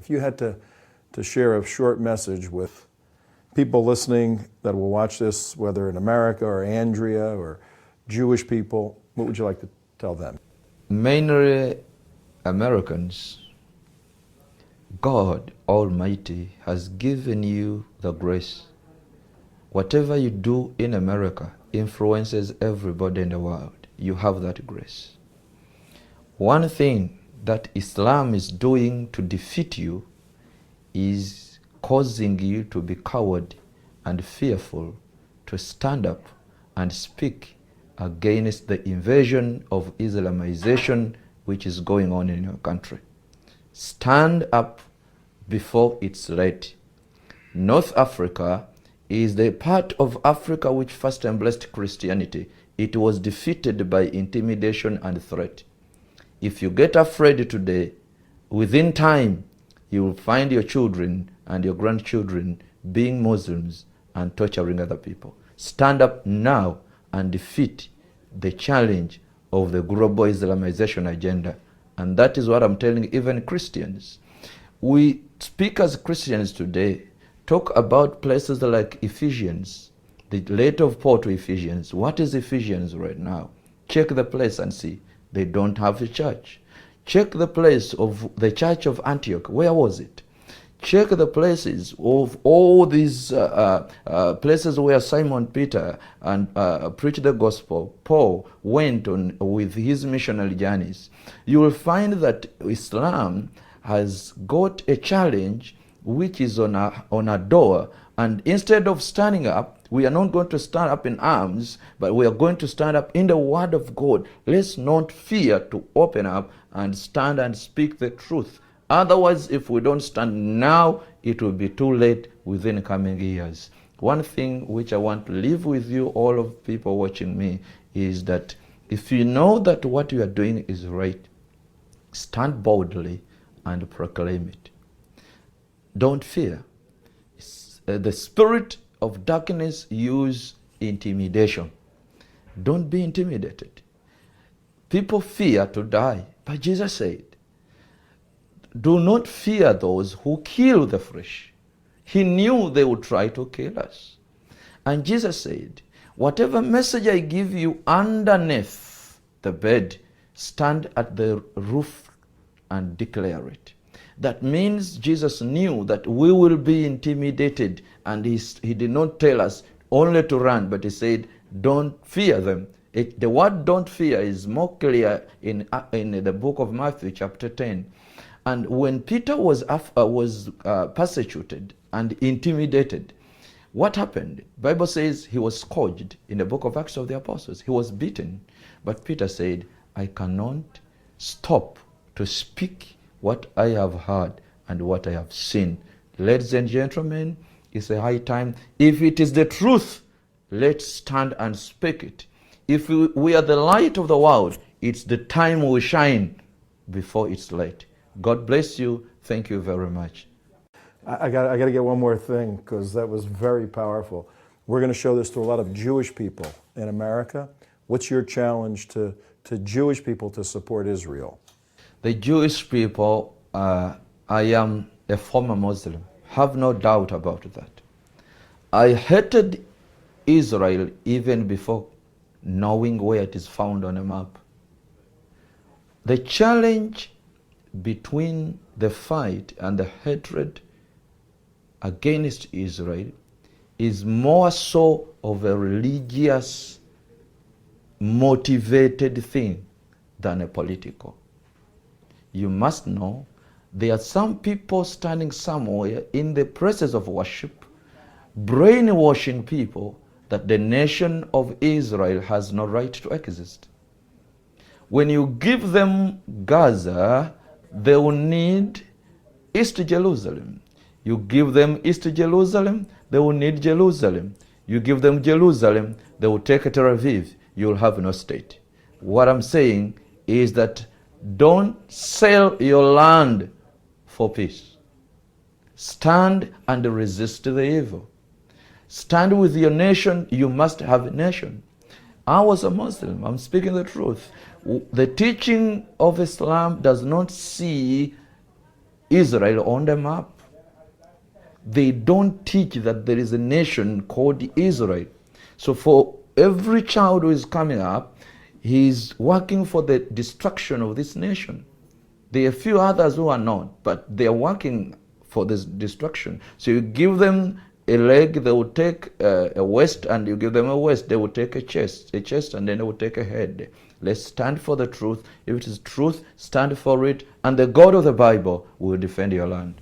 If you had to share a short message with people listening that will watch this, whether in America or Andrea or Jewish people, what would you like to tell them? Mainly Americans, God Almighty has given you the grace. Whatever you do in America influences everybody in the world. You have that grace. One thing that Islam is doing to defeat you is causing you to be coward and fearful, to stand up and speak against the invasion of Islamization which is going on in your country. Stand up before it's late. North Africa is the part of Africa which first embraced Christianity. It was defeated by intimidation and threat. If you get afraid today, within time, you will find your children and your grandchildren being Muslims and torturing other people. Stand up now and defeat the challenge of the global Islamization agenda. And that is what I'm telling even Christians. We speak as Christians today, talk about places like Ephesians, the letter of Paul to Ephesians. What is Ephesians right now? Check the place and see. They don't have a church. Check the place of the church of Antioch. Where was it? Check the places of all these places where Simon Peter and preached the gospel. Paul went on with his missionary journeys. You will find that Islam has got a challenge which is on a door, and instead of standing up, we are not going to stand up in arms, but we are going to stand up in the word of God. Let's not fear to open up and stand and speak the truth. Otherwise, if we don't stand now, it will be too late within coming years. One thing which I want to leave with you, all of people watching me, is that if you know that what you are doing is right, stand boldly and proclaim it. Don't fear. The spirit of darkness use intimidation. Don't be intimidated. People fear to die, but Jesus said, do not fear those who kill the flesh. He knew they would try to kill us. And Jesus said, whatever message I give you underneath the bed, stand at the roof and declare it. That means Jesus knew that we will be intimidated, and he did not tell us only to run, but he said, don't fear them. The word don't fear is more clear in the book of Matthew chapter 10. And when Peter was persecuted and intimidated, what happened? Bible says he was scourged in the book of Acts of the Apostles. He was beaten. But Peter said, I cannot stop to speak what I have heard and what I have seen. Ladies and gentlemen, it's a high time. If it is the truth, let's stand and speak it. If we are the light of the world, it's the time we shine before it's late. God bless you. Thank you very much. I got to get one more thing, because that was very powerful. We're going to show this to a lot of Jewish people in America. What's your challenge to Jewish people to support Israel? The Jewish people, I am a former Muslim. Have no doubt about that. I hated Israel even before knowing where it is found on a map. The challenge between the fight and the hatred against Israel is more so of a religious motivated thing than a political. You must know there are some people standing somewhere in the places of worship, brainwashing people that the nation of Israel has no right to exist. When you give them Gaza, they will need East Jerusalem. You give them East Jerusalem, they will need Jerusalem. You give them Jerusalem, they will take Tel Aviv. You will have no state. What I'm saying is that don't sell your land for peace. Stand and resist the evil. Stand with your nation. You must have a nation. I was a Muslim. I'm speaking the truth. The teaching of Islam does not see Israel on the map. They don't teach that there is a nation called Israel. So for every child who is coming up, he's working for the destruction of this nation. There are a few others who are not, but they are working for this destruction. So you give them a leg, they will take a waist, and you give them a waist, they will take a chest, and then they will take a head. Let's stand for the truth. If it is truth, stand for it, and the God of the Bible will defend your land.